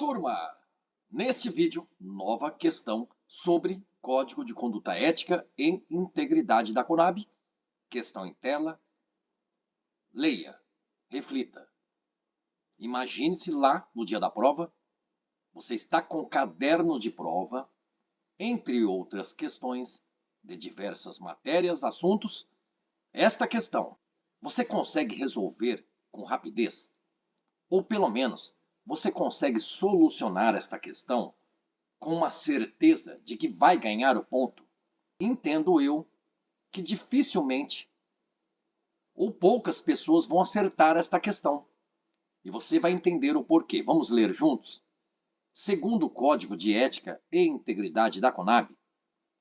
turma! Neste vídeo, nova questão sobre Código de Conduta Ética e Integridade da Conab. Questão em tela. Leia, reflita. Imagine-se lá no dia da prova, você está com caderno de prova, entre outras questões de diversas matérias, assuntos. Esta questão, você consegue resolver com rapidez? Ou pelo menos, você consegue solucionar esta questão com uma certeza de que vai ganhar o ponto? Entendo eu que dificilmente ou poucas pessoas vão acertar esta questão. E você vai entender o porquê. Vamos ler juntos? Segundo o Código de Ética e Integridade da Conab,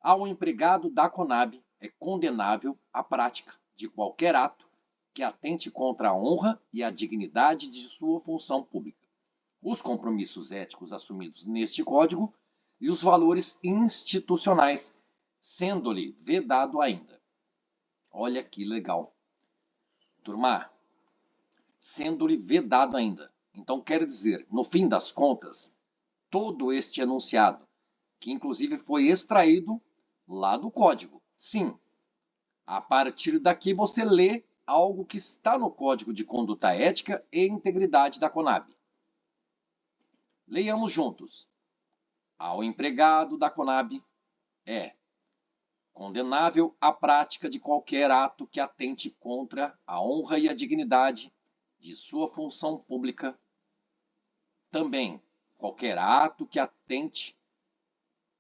ao empregado da Conab é condenável a prática de qualquer ato que atente contra a honra e a dignidade de sua função pública, os compromissos éticos assumidos neste Código e os valores institucionais, sendo-lhe vedado ainda. Olha que legal. Turma, sendo-lhe vedado ainda. Então quer dizer, no fim das contas, todo este enunciado, que inclusive foi extraído lá do Código. Sim, a partir daqui você lê algo que está no Código de Conduta Ética e Integridade da Conab. Leiamos juntos. Ao empregado da Conab é condenável a prática de qualquer ato que atente contra a honra e a dignidade de sua função pública. Também, qualquer ato que atente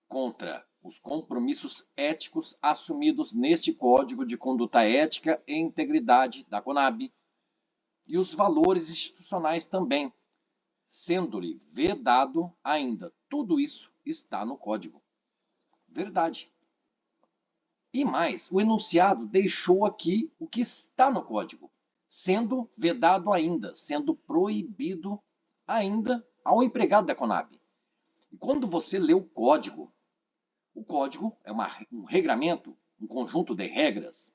contra os compromissos éticos assumidos neste Código de Conduta Ética e Integridade da Conab e os valores institucionais também, sendo-lhe vedado ainda. Tudo isso está no Código. Verdade. E mais, o enunciado deixou aqui o que está no Código, sendo vedado ainda, sendo proibido ainda ao empregado da Conab. E quando você lê o Código é um regramento, um conjunto de regras,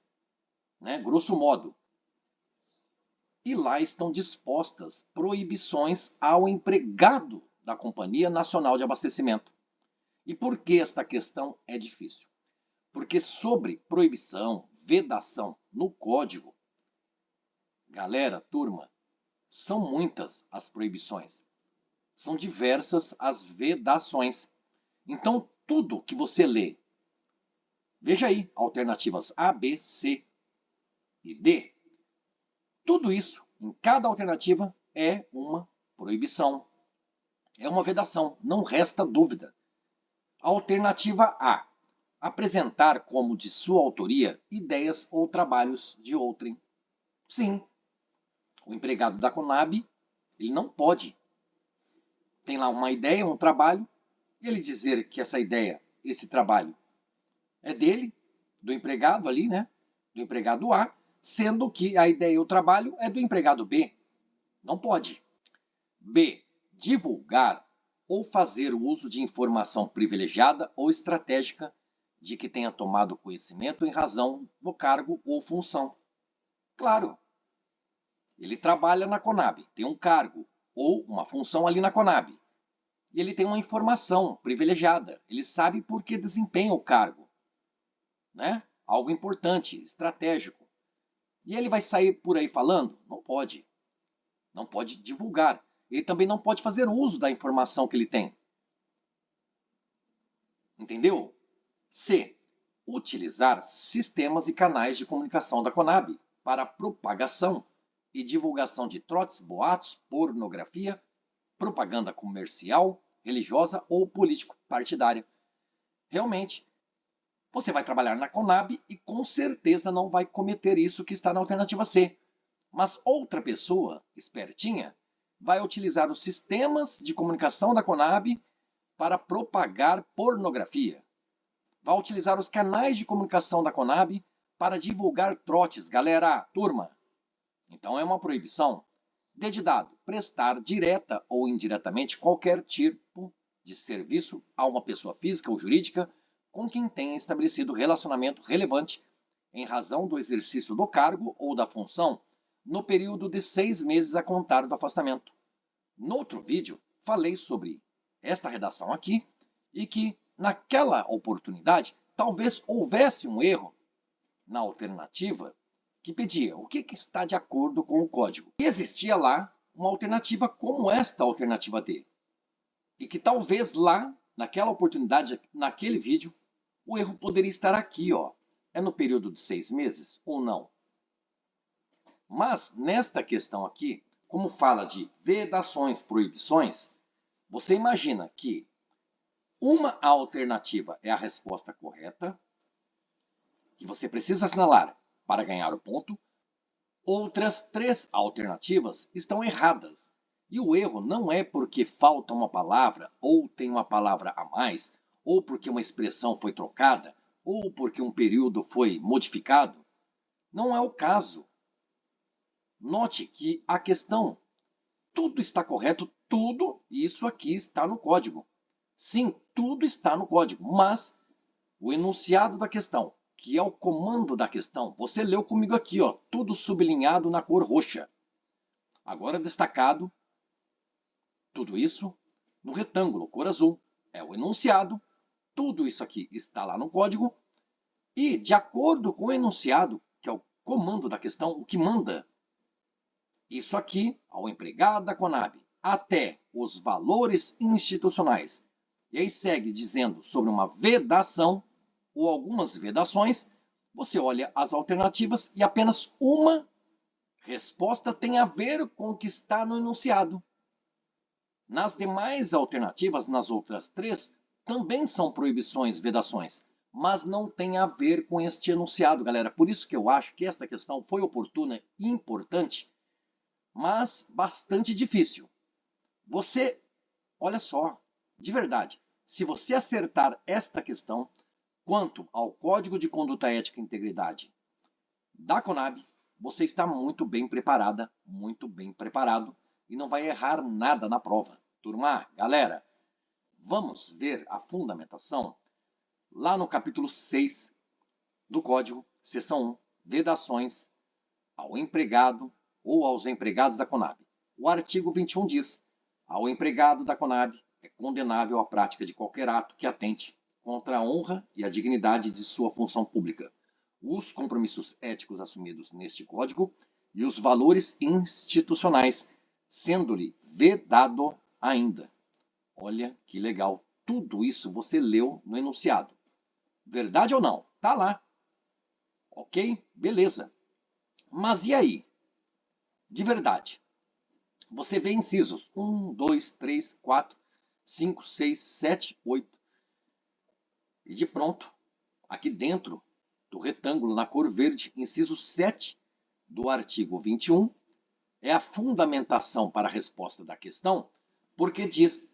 né, grosso modo. E lá estão dispostas proibições ao empregado da Companhia Nacional de Abastecimento. E por que esta questão é difícil? Porque sobre proibição, vedação no Código, galera, turma, são muitas as proibições. São diversas as vedações. Então, tudo que você lê, veja aí, alternativas A, B, C e D, tudo isso, em cada alternativa, é uma proibição, é uma vedação, não resta dúvida. Alternativa A, apresentar como de sua autoria ideias ou trabalhos de outrem. Sim, o empregado da Conab, ele não pode. Tem lá uma ideia, um trabalho, e ele dizer que essa ideia, esse trabalho, é dele, do empregado ali, né? Do empregado A, sendo que a ideia e o trabalho é do empregado B. Não pode. B, divulgar ou fazer o uso de informação privilegiada ou estratégica de que tenha tomado conhecimento em razão do cargo ou função. Claro, ele trabalha na Conab, tem um cargo ou uma função ali na Conab. E ele tem uma informação privilegiada. Ele sabe por que desempenha o cargo, né? Algo importante, estratégico. E ele vai sair por aí falando? Não pode. Não pode divulgar. Ele também não pode fazer uso da informação que ele tem. Entendeu? C. Utilizar sistemas e canais de comunicação da Conab para propagação e divulgação de trotes, boatos, pornografia, propaganda comercial, religiosa ou político-partidária. Realmente, você vai trabalhar na Conab e com certeza não vai cometer isso que está na alternativa C. Mas outra pessoa, espertinha, vai utilizar os sistemas de comunicação da Conab para propagar pornografia. Vai utilizar os canais de comunicação da Conab para divulgar trotes. Galera, turma. Então é uma proibição. D de dado, prestar direta ou indiretamente qualquer tipo de serviço a uma pessoa física ou jurídica com quem tenha estabelecido relacionamento relevante em razão do exercício do cargo ou da função no período de 6 meses a contar do afastamento. No outro vídeo, falei sobre esta redação aqui e que, naquela oportunidade, talvez houvesse um erro na alternativa que pedia o que está de acordo com o código. E existia lá uma alternativa como esta alternativa D. E que talvez lá, naquela oportunidade, naquele vídeo, o erro poderia estar aqui, ó. É no período de 6 meses ou não? Mas, nesta questão aqui, como fala de vedações, proibições, você imagina que uma alternativa é a resposta correta, que você precisa assinalar para ganhar o ponto. Outras 3 alternativas estão erradas. E o erro não é porque falta uma palavra, ou tem uma palavra a mais, ou porque uma expressão foi trocada, ou porque um período foi modificado. Não é o caso. Note que a questão, tudo está correto, tudo isso aqui está no código. Sim, tudo está no código, mas o enunciado da questão, que é o comando da questão, você leu comigo aqui, ó, tudo sublinhado na cor roxa. Agora destacado, tudo isso no retângulo, cor azul, é o enunciado, tudo isso aqui está lá no código, e de acordo com o enunciado, que é o comando da questão, o que manda, isso aqui ao empregado da Conab, até os valores institucionais. E aí segue dizendo sobre uma vedação, ou algumas vedações, você olha as alternativas e apenas uma resposta tem a ver com o que está no enunciado. Nas demais alternativas, nas outras 3, também são proibições, vedações, mas não tem a ver com este enunciado, galera. Por isso que eu acho que esta questão foi oportuna e importante, mas bastante difícil. Você, olha só, de verdade, se você acertar esta questão, quanto ao Código de Conduta Ética e Integridade da Conab, você está muito bem preparada, muito bem preparado e não vai errar nada na prova. Turma, galera, vamos ver a fundamentação lá no capítulo 6 do Código, seção 1, vedações ao empregado ou aos empregados da Conab. O artigo 21 diz: ao empregado da Conab é condenável a prática de qualquer ato que atente contra a honra e a dignidade de sua função pública, os compromissos éticos assumidos neste Código e os valores institucionais, sendo-lhe vedado ainda. Olha que legal. Tudo isso você leu no enunciado. Verdade ou não? Tá lá. Ok? Beleza. Mas e aí? De verdade. Você vê incisos 1, 2, 3, 4, 5, 6, 7, 8. E de pronto, aqui dentro do retângulo na cor verde, inciso 7 do artigo 21, é a fundamentação para a resposta da questão, porque diz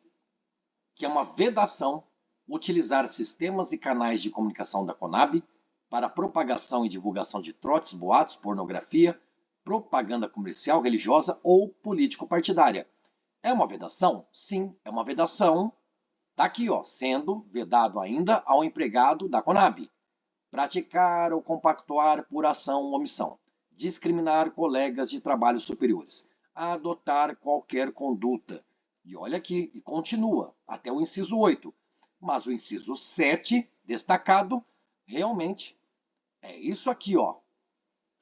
que é uma vedação utilizar sistemas e canais de comunicação da Conab para propagação e divulgação de trotes, boatos, pornografia, propaganda comercial, religiosa ou político-partidária. É uma vedação? Sim, é uma vedação. Está aqui, ó, sendo vedado ainda ao empregado da Conab. Praticar ou compactuar por ação ou omissão. Discriminar colegas de trabalho superiores. Adotar qualquer conduta. E olha aqui, e continua, até o inciso 8. Mas o inciso 7, destacado, realmente é isso aqui, ó.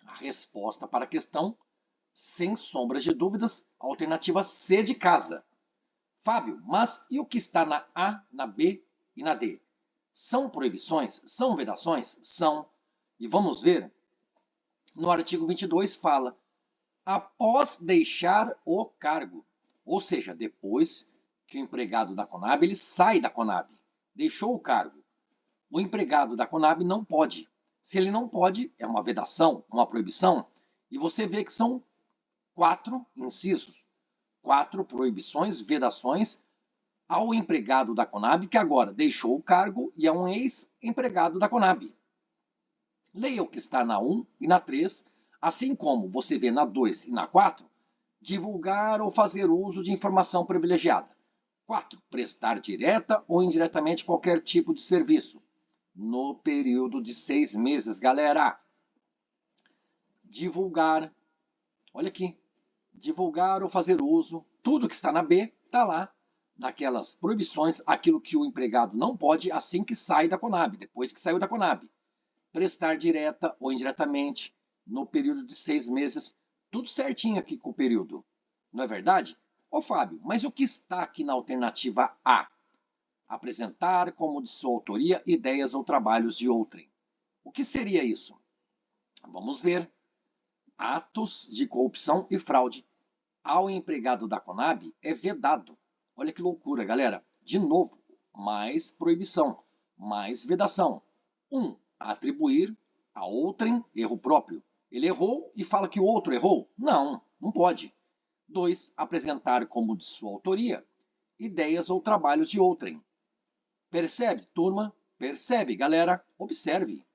A resposta para a questão, sem sombras de dúvidas, alternativa C de casa. Fábio, mas e o que está na A, na B e na D? São proibições? São vedações? São. E vamos ver, no artigo 22 fala, após deixar o cargo. Ou seja, depois que o empregado da Conab, ele sai da Conab, deixou o cargo. O empregado da Conab não pode. Se ele não pode, é uma vedação, uma proibição. E você vê que são 4 incisos, 4 proibições, vedações ao empregado da Conab, que agora deixou o cargo e é um ex-empregado da Conab. Leia o que está na 1 e na 3, assim como você vê na 2 e na 4, divulgar ou fazer uso de informação privilegiada. 4. Prestar direta ou indiretamente qualquer tipo de serviço. No período de 6 meses, galera. Divulgar, olha aqui, divulgar ou fazer uso, tudo que está na B, está lá. naquelas proibições aquilo que o empregado não pode assim que sai da Conab, depois que saiu da Conab. Prestar direta ou indiretamente no período de 6 meses, tudo certinho aqui com o período. Não é verdade? Ô Fábio, mas o que está aqui na alternativa A? Apresentar como de sua autoria ideias ou trabalhos de outrem. O que seria isso? Vamos ver. Atos de corrupção e fraude ao empregado da Conab é vedado. Olha que loucura, galera. De novo, mais proibição, mais vedação. 1. Atribuir a outrem erro próprio. Ele errou e fala que o outro errou? Não, não pode. 2. Apresentar como de sua autoria ideias ou trabalhos de outrem. Percebe, turma? Percebe, galera? Observe.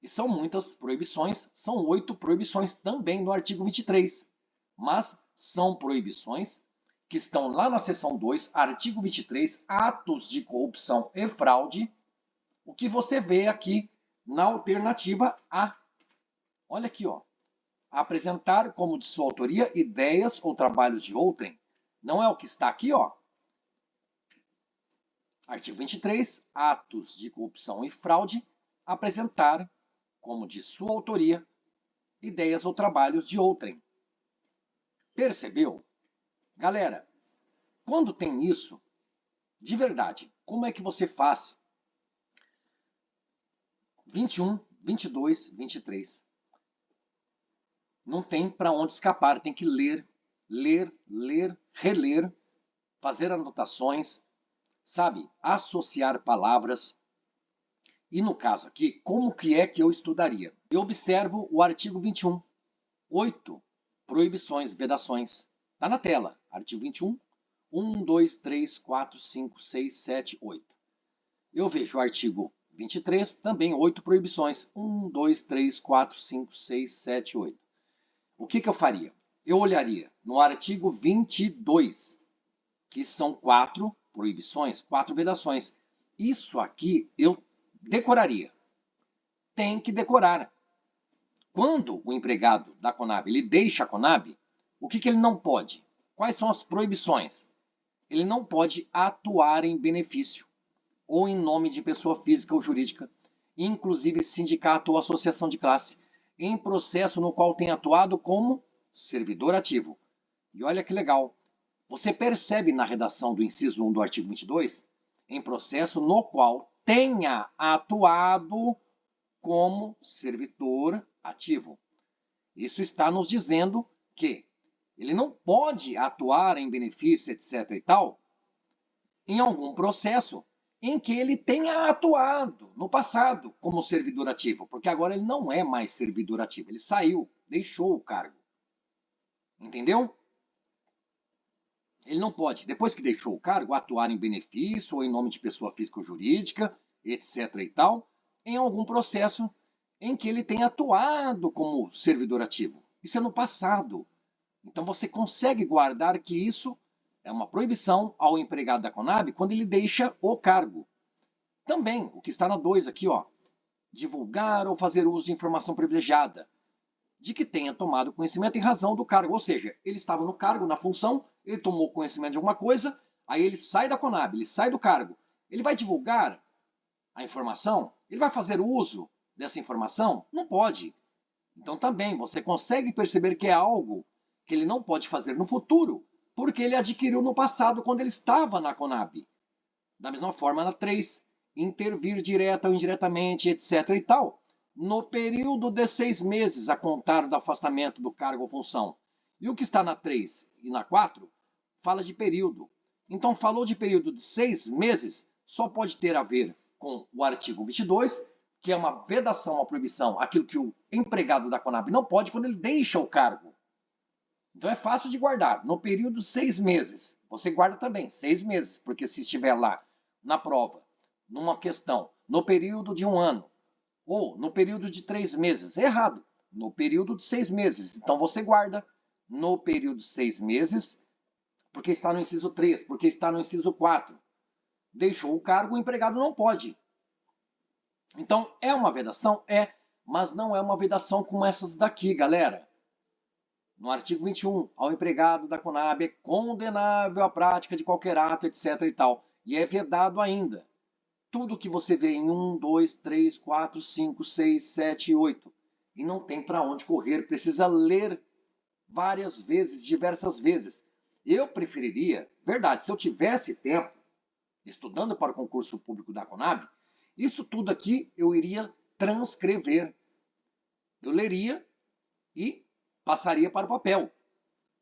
E são muitas proibições, são 8 proibições também no artigo 23. Mas são proibições que estão lá na seção 2, artigo 23, atos de corrupção e fraude, o que você vê aqui na alternativa A. Olha aqui, ó. Apresentar como de sua autoria ideias ou trabalhos de outrem. Não é o que está aqui, ó. Artigo 23, atos de corrupção e fraude, apresentar, como de sua autoria, ideias ou trabalhos de outrem. Percebeu? Galera, quando tem isso, de verdade, como é que você faz? 21, 22, 23. Não tem para onde escapar, tem que ler, ler, ler, reler, fazer anotações, sabe? Associar palavras. E no caso aqui, como que é que eu estudaria? Eu observo o artigo 21. 8 proibições, vedações. Está na tela. Artigo 21. 1, 2, 3, 4, 5, 6, 7, 8. Eu vejo o artigo 23, também 8 proibições. 1, 2, 3, 4, 5, 6, 7, 8. O que eu faria? Eu olharia no artigo 22, que são 4 proibições, 4 vedações. Isso aqui eu decoraria. Tem que decorar. Quando o empregado da Conab ele deixa a Conab, o que ele não pode? Quais são as proibições? Ele não pode atuar em benefício ou em nome de pessoa física ou jurídica, inclusive sindicato ou associação de classe, em processo no qual tem atuado como servidor ativo. E olha que legal. Você percebe na redação do inciso 1 do artigo 22, em processo no qual tenha atuado como servidor ativo. Isso está nos dizendo que ele não pode atuar em benefício, etc. e tal, em algum processo em que ele tenha atuado no passado como servidor ativo, porque agora ele não é mais servidor ativo, ele saiu, deixou o cargo. Entendeu? Ele não pode, depois que deixou o cargo, atuar em benefício ou em nome de pessoa física ou jurídica, etc. e tal, em algum processo em que ele tenha atuado como servidor ativo. Isso é no passado. Então você consegue guardar que isso é uma proibição ao empregado da Conab quando ele deixa o cargo. Também, o que está na 2 aqui, ó, divulgar ou fazer uso de informação privilegiada, de que tenha tomado conhecimento em razão do cargo. Ou seja, ele estava no cargo, na função, ele tomou conhecimento de alguma coisa, aí ele sai da Conab, ele sai do cargo. Ele vai divulgar a informação? Ele vai fazer uso dessa informação? Não pode. Então também você consegue perceber que é algo que ele não pode fazer no futuro, porque ele adquiriu no passado quando ele estava na Conab. Da mesma forma na 3, intervir direta ou indiretamente, etc. e tal, no período de 6 meses a contar do afastamento do cargo ou função. E o que está na 3 e na 4 fala de período. Então falou de período de 6 meses, só pode ter a ver com o artigo 22, que é uma vedação, uma proibição, aquilo que o empregado da Conab não pode quando ele deixa o cargo. Então é fácil de guardar. No período de 6 meses, você guarda também 6 meses, porque se estiver lá na prova, numa questão, no período de 1 ano, ou no período de 3 meses, é errado. No período de 6 meses. Então você guarda no período de 6 meses, porque está no inciso 3, porque está no inciso 4. Deixou o cargo, o empregado não pode. Então, é uma vedação? É, mas não é uma vedação como essas daqui, galera. No artigo 21, ao empregado da Conab é condenável a prática de qualquer ato, etc. e tal. E é vedado ainda. Tudo que você vê em 1, 2, 3, 4, 5, 6, 7 e 8. E não tem para onde correr, precisa ler várias vezes, diversas vezes. Eu preferiria, verdade, se eu tivesse tempo, estudando para o concurso público da Conab, isso tudo aqui eu iria transcrever. Eu leria e passaria para o papel.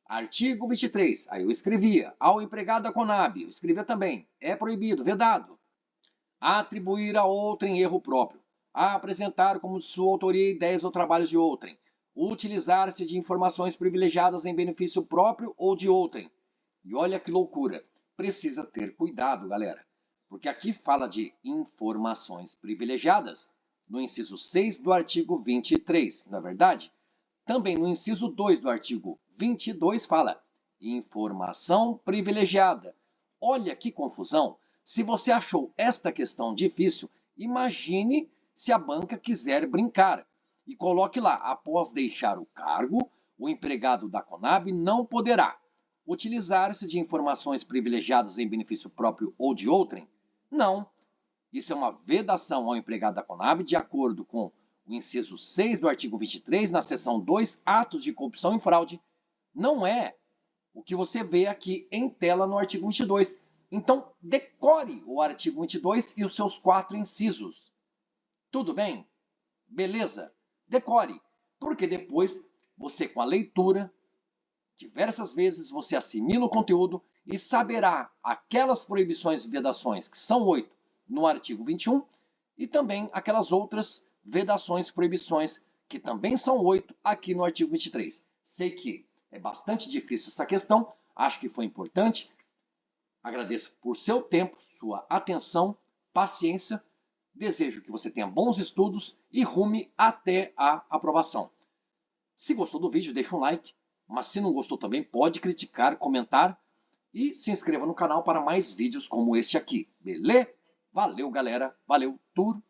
Artigo 23, aí eu escrevia. Ao empregado da Conab, eu escrevia também. É proibido, vedado. Atribuir a outrem erro próprio. Apresentar como de sua autoria ideias ou trabalhos de outrem. Utilizar-se de informações privilegiadas em benefício próprio ou de outrem. E olha que loucura. Precisa ter cuidado, galera. Porque aqui fala de informações privilegiadas, no inciso 6 do artigo 23, não é verdade? Também no inciso 2 do artigo 22 fala informação privilegiada. Olha que confusão. Se você achou esta questão difícil, imagine se a banca quiser brincar. E coloque lá, após deixar o cargo, o empregado da Conab não poderá utilizar-se de informações privilegiadas em benefício próprio ou de outrem? Não. Isso é uma vedação ao empregado da Conab, de acordo com o inciso 6 do artigo 23, na seção 2, atos de corrupção e fraude. Não é o que você vê aqui em tela no artigo 22. Então, decore o artigo 22 e os seus 4 incisos. Tudo bem? Beleza? Decore. Porque depois, você com a leitura, diversas vezes você assimila o conteúdo e saberá aquelas proibições e vedações, que são 8, no artigo 21, e também aquelas outras vedações e proibições, que também são 8, aqui no artigo 23. Sei que é bastante difícil essa questão, acho que foi importante. Agradeço por seu tempo, sua atenção, paciência. Desejo que você tenha bons estudos e rume até a aprovação. Se gostou do vídeo, deixa um like. Mas se não gostou também, pode criticar, comentar e se inscreva no canal para mais vídeos como este aqui. Beleza? Valeu, galera. Valeu, turma.